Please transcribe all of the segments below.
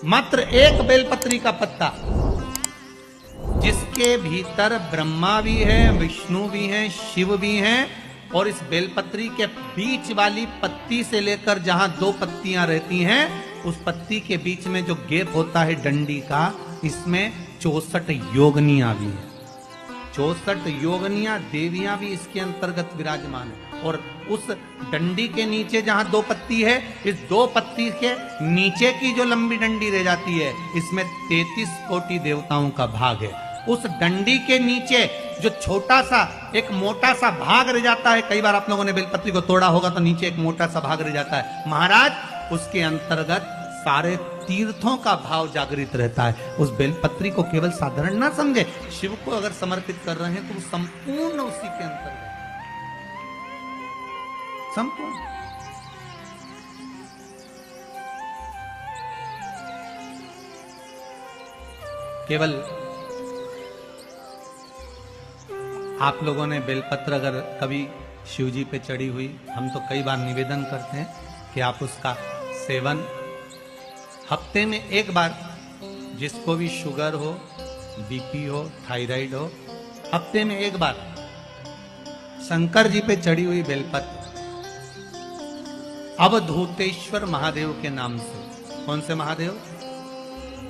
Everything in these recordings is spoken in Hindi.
मात्र एक बेलपत्री का पत्ता, जिसके भीतर ब्रह्मा भी है, विष्णु भी हैं, शिव भी हैं, और इस बेलपत्री के बीच वाली पत्ती से लेकर जहां दो पत्तियां रहती हैं, उस पत्ती के बीच में जो गैप होता है डंडी का, इसमें 64 योगनियां भी हैं। 64 योगनियां देवियां भी इसके अंतर्गत विराजमान है। और उस डंडी के नीचे जहां दो पत्ती है, इस दो पत्ती के नीचे की जो लंबी डंडी रह जाती है, इसमें 33 कोटि देवताओं का भाग है। उस डंडी के नीचे जो छोटा सा एक मोटा सा भाग रह जाता है, कई बार आप लोगों ने बेलपत्री को तोड़ा होगा तो नीचे एक मोटा सा भाग रह जाता है, महाराज उसके अंतर्गत सारे तीर्थों का भाव जागृत रहता है। उस बेलपत्री को केवल साधारण ना समझे, शिव को अगर समर्पित कर रहे हैं तो वो संपूर्ण उसी के अंतर्गत, संपूर्ण। केवल आप लोगों ने बेलपत्र अगर कभी शिव जी पे चढ़ी हुई, हम तो कई बार निवेदन करते हैं कि आप उसका सेवन हफ्ते में एक बार, जिसको भी शुगर हो, बीपी हो, थायराइड हो, हफ्ते में एक बार शंकर जी पे चढ़ी हुई बेलपत्र अवधूतेश्वर महादेव के नाम से, कौन से महादेव?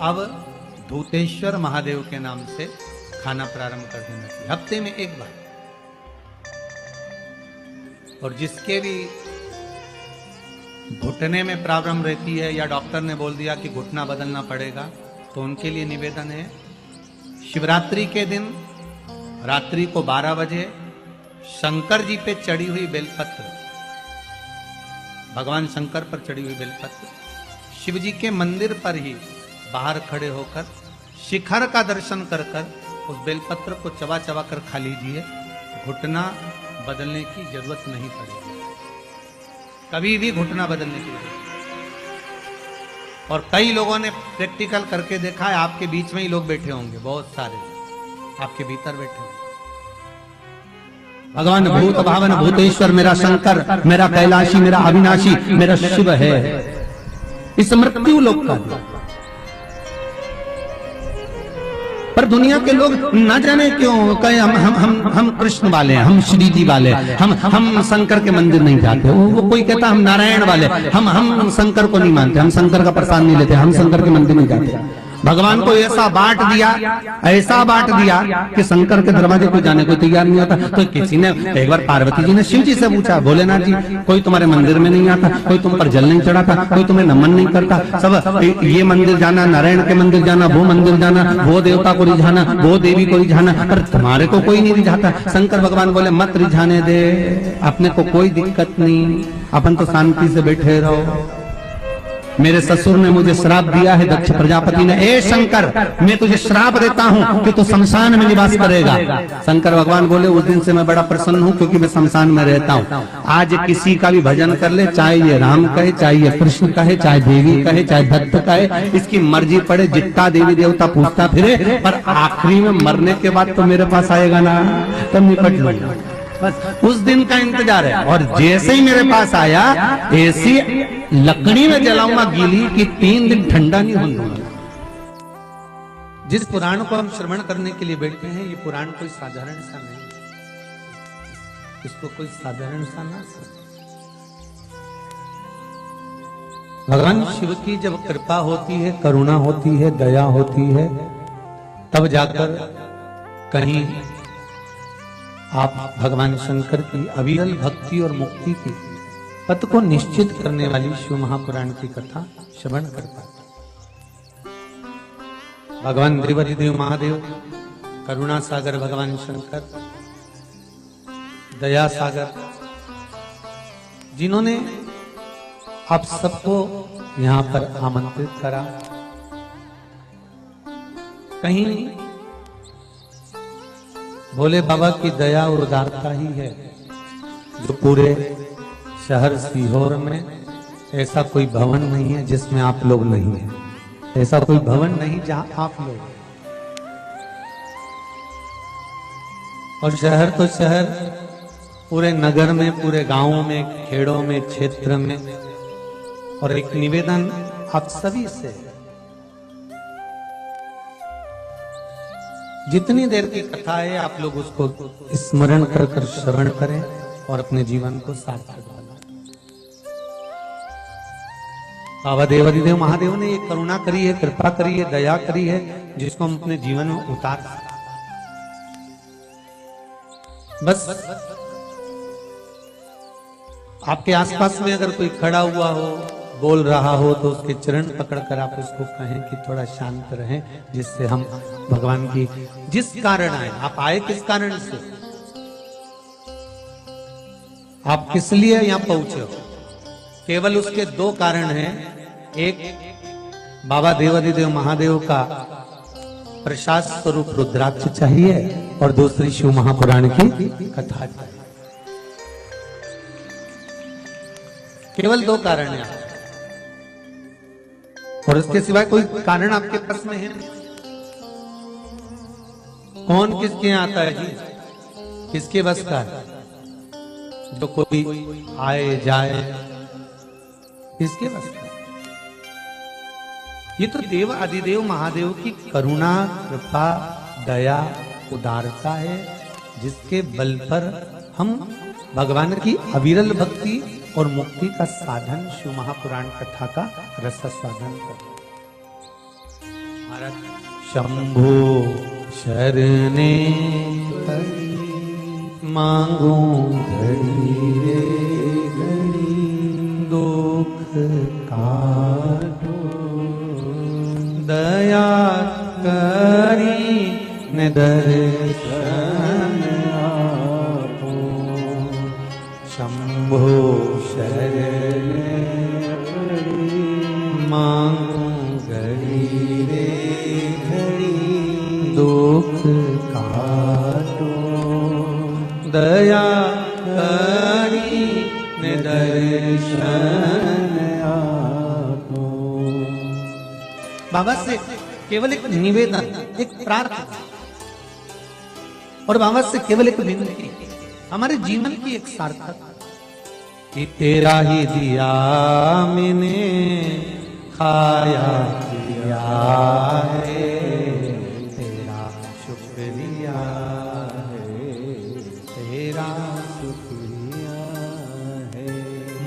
अवधूतेश्वर महादेव के नाम से खाना प्रारंभ कर देना चाहिए, हफ्ते में एक बार। और जिसके भी घुटने में प्रॉब्लम रहती है या डॉक्टर ने बोल दिया कि घुटना बदलना पड़ेगा, तो उनके लिए निवेदन है, शिवरात्रि के दिन रात्रि को 12 बजे शंकर जी पे चढ़ी हुई बेलपत्र, भगवान शंकर पर चढ़ी हुई बेलपत्र, शिव जी के मंदिर पर ही बाहर खड़े होकर शिखर का दर्शन कर कर उस बेलपत्र को चबा चबा कर खा लीजिए, घुटना बदलने की जरूरत नहीं पड़ेगी, कभी भी घुटना बदलने की जरूरत। और कई लोगों ने प्रैक्टिकल करके देखा है, आपके बीच में ही लोग बैठे होंगे, बहुत सारे आपके भीतर बैठे होंगे। भगवान भूत भावन भूतेश्वर मेरा शंकर, मेरा कैलाशी, मेरा अविनाशी, मेरा शिव है, इस मृत्यु लोक का। पर दुनिया के लोग न जाने क्यों कहे हम कृष्ण वाले हैं, हम श्री जी वाले, हम शंकर के मंदिर नहीं जाते। वो कोई कहता हम नारायण वाले, हम शंकर को नहीं मानते, हम शंकर का प्रसाद नहीं लेते, हम शंकर के मंदिर नहीं जाते। भगवान को ऐसा बांट दिया, ऐसा बांट दिया कि शंकर के दरवाजे को जाने को तैयार नहीं होता। तो किसी ने एक बार पार्वती जी ने शिव जी से पूछा, भोलेनाथ जी कोई तुम्हारे मंदिर में नहीं आता, कोई तुम पर जल नहीं चढ़ाता, कोई तुम्हें नमन नहीं करता, सब ये मंदिर जाना, नारायण के मंदिर जाना, वो मंदिर जाना, वो देवता को रिझाना, वो देवी को रिझाना, पर तुम्हारे को कोई नहीं रिझाता। शंकर भगवान बोले मत रिझाने दे, अपने को कोई दिक्कत नहीं, अपन तो शांति से बैठे रहो। मेरे ससुर ने मुझे श्राप दिया है, दक्ष प्रजापति ने, ए शंकर मैं तुझे श्राप देता हूँ कि तू शमशान में निवास करेगा। शंकर भगवान बोले उस दिन से मैं बड़ा प्रसन्न हूँ, क्योंकि मैं शमशान में रहता हूँ। आज किसी का भी भजन कर ले, चाहे ये राम कहे, चाहे ये कृष्ण कहे, चाहे देवी कहे, चाहे दत्त कहे, इसकी मर्जी पड़े, जितना देवी देवता पूछता फिरे, पर आखिरी में मरने के बाद तो मेरे पास आएगा ना, तब निपट लूंगा। बस उस दिन का इंतजार है। और जैसे ही मेरे पास आया, ऐसी लकड़ी में जलाऊंगा गीली कि 3 दिन ठंडा नहीं होगा। जिस पुराण को हम श्रवण करने के लिए बैठे हैं, ये पुराण कोई साधारण सा नहीं, इसको कोई साधारण सा ना समझे। भगवान शिव की जब कृपा होती है, करुणा होती है, दया होती है, तब जाकर कहीं आप भगवान शंकर की अविरल भक्ति और मुक्ति की पथ को निश्चित करने वाली शिव महापुराण की कथा श्रवण कर पाते। भगवान त्रिवरी देव महादेव, करुणा सागर भगवान शंकर, दया सागर, जिन्होंने आप सबको यहां पर आमंत्रित करा, कहीं भोले बाबा की दया और उदारता ही है जो पूरे शहर सीहोर में ऐसा कोई भवन नहीं है जिसमें आप लोग नहीं हैं, ऐसा कोई भवन नहीं जहां आप लोग। और शहर तो शहर, पूरे नगर में, पूरे गांवों में, खेड़ों में, क्षेत्र में। और एक निवेदन आप सभी से, जितनी देर की कथा है आप लोग उसको स्मरण कर कर श्रवण करें और अपने जीवन को सार्थक बनाएं। बाबा देवादिदेव महादेव ने ये करुणा करी है, कृपा करी है, दया करी है, जिसको हम अपने जीवन में उतार। बस आपके आसपास में अगर कोई खड़ा हुआ हो, बोल रहा हो, तो उसके चरण पकड़कर आप उसको कहें कि थोड़ा शांत रहें, जिससे हम भगवान की जिस कारण आए, आप आए किस कारण से, आप किस लिए यहां पहुंचे हो, केवल उसके दो कारण हैं। एक बाबा देवादिदेव महादेव का प्रसाद स्वरूप रुद्राक्ष चाहिए और दूसरी शिव महापुराण की कथा चाहिए। केवल दो कारण हैं और इसके सिवाय कोई कारण आपके पास में है? कौन किसके यहाँ आता है जी? किसके बस का है? जो कोई आए जाए, किसके बस का? ये तो देव आदिदेव महादेव की करुणा, कृपा, दया, उदारता है, जिसके बल पर हम भगवान की अविरल भक्ति और मुक्ति का साधन शिव महापुराण कथा का रसास्वादन करते। शंभो शरणे मांगू घड़ी रे घड़ी, दुख काटो दया करी न दर्शन आपो। शंभो शरणे मांगू घड़ी रे घड़ी, दुख काटो दया करी न दर्शन आपो। बाबा से केवल एक निवेदन, एक प्रार्थना और बाबा से केवल एक विनती, हमारे जीवन की एक सार्थक कि तेरा ही दिया मैंने खाया पिया है, तेरा शुक्रिया है, तेरा शुक्रिया है।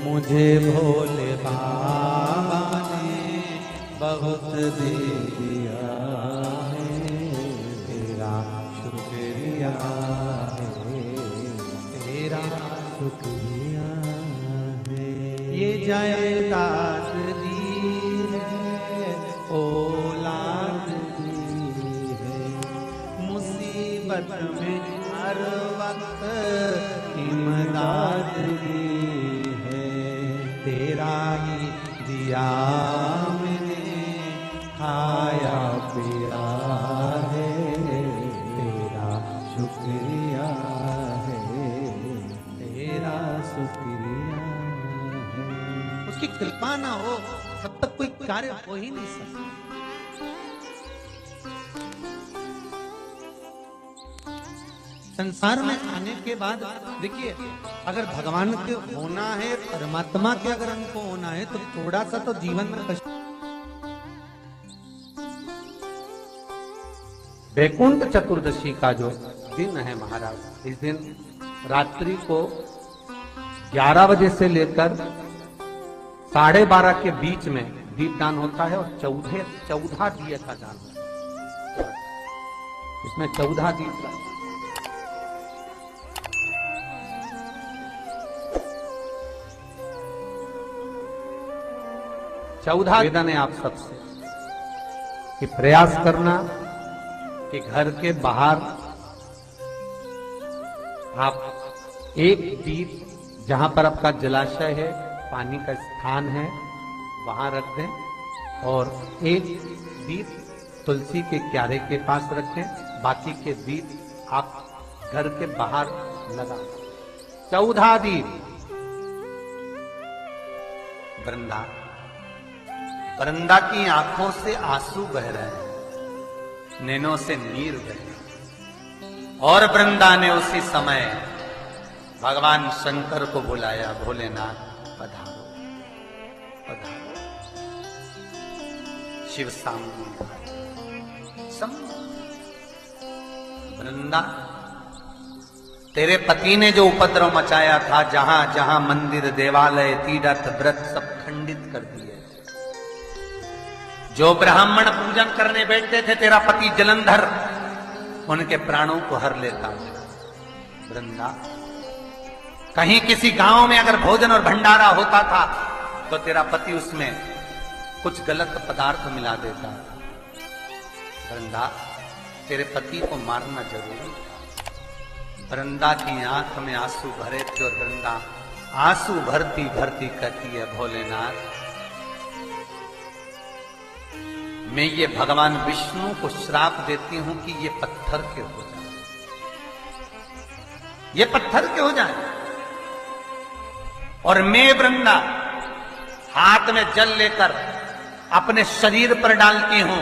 मुझे भोले बाबा ने बहुत दे दिया है, तेरा शुक्रिया है, तेरा शुक्रिया है। ये जायदाद दी है, औलाद दी है, मुसीबत में हर वक्त इमदाद दी है। तेरा ही दिया मैंने खाया पिया है, तेरा शुक्रिया है, तेरा शुक्रिया है। उसकी कृपा ना हो तब तक कोई कार्य हो ही नहीं सकता। संसार में आने के बाद देखिए, अगर भगवान के होना है, परमात्मा के अगर हमको होना है, तो थोड़ा सा तो जीवन में कष्ट। वैकुंठ चतुर्दशी का जो दिन है महाराज, इस दिन रात्रि को 11 बजे से लेकर 12:30 के बीच में दीपदान होता है और 14 दिए का दान होता है। इसमें 14 दीप 14 निवेदन है आप सबसे कि प्रयास करना कि घर के बाहर आप एक दीप, जहां पर आपका जलाशय है, पानी का स्थान है, वहां रख दें और एक दीप तुलसी के क्यारे के पास रखें। बाकी के दीप आप घर के बाहर लगा। 14 दीप। वृंदा की आंखों से आंसू बह रहे हैं, नैनों से नीर बह रहे, और वृंदा ने उसी समय भगवान शंकर को बुलाया, भोलेनाथ पधारो पधारो। शिव सामने वृंदा, तेरे पति ने जो उपद्रव मचाया था, जहां जहां मंदिर देवालय तीर्थ व्रत सब खंडित कर दिए। जो ब्राह्मण पूजन करने बैठते थे तेरा पति जलंधर, उनके प्राणों को हर लेता था। वृंदा, कहीं किसी गांव में अगर भोजन और भंडारा होता था तो तेरा पति उसमें कुछ गलत पदार्थ मिला देता था। वृंदा, तेरे पति को मारना जरूरी था। वृंदा की आंख में आंसू भरे थे और वृंदा आंसू भरती भरती कहती है, भोलेनाथ, मैं ये भगवान विष्णु को श्राप देती हूं कि ये पत्थर के हो जाए, ये पत्थर के हो जाए। और मैं वृंदा हाथ में जल लेकर अपने शरीर पर डालती हूं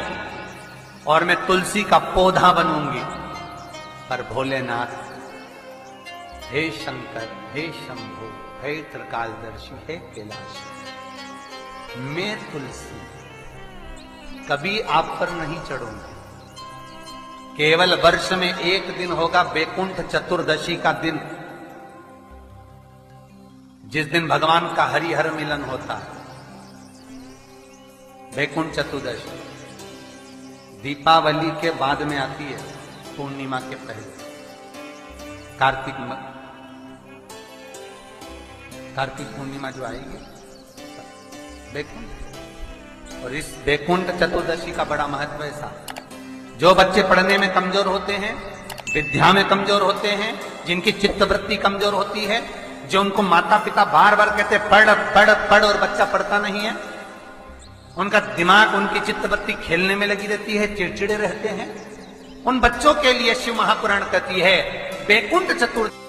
और मैं तुलसी का पौधा बनूंगी। पर भोलेनाथ, हे शंकर, हे शंभु, हे त्रिकालदर्शी, हे कैलाशी, मैं तुलसी कभी आप पर नहीं चढ़ूंगी। केवल वर्ष में एक दिन होगा वैकुंठ चतुर्दशी का दिन, जिस दिन भगवान का हरिहर मिलन होता है। वैकुंठ चतुर्दशी दीपावली के बाद में आती है, पूर्णिमा के पहले, कार्तिक पूर्णिमा जो आएगी वैकुंठ। और इस वैकुंठ चतुर्दशी का बड़ा महत्व ऐसा, जो बच्चे पढ़ने में कमजोर होते हैं, विद्या में कमजोर होते हैं, जिनकी चित्तवृत्ति कमजोर होती है, जो उनको माता पिता बार बार कहते पढ़ पढ़ पढ़ और बच्चा पढ़ता नहीं है, उनका दिमाग, उनकी चित्तवृत्ति खेलने में लगी रहती है, चिड़चिड़े रहते हैं, उन बच्चों के लिए शिव महापुराण कहती है वैकुंठ चतुर्दशी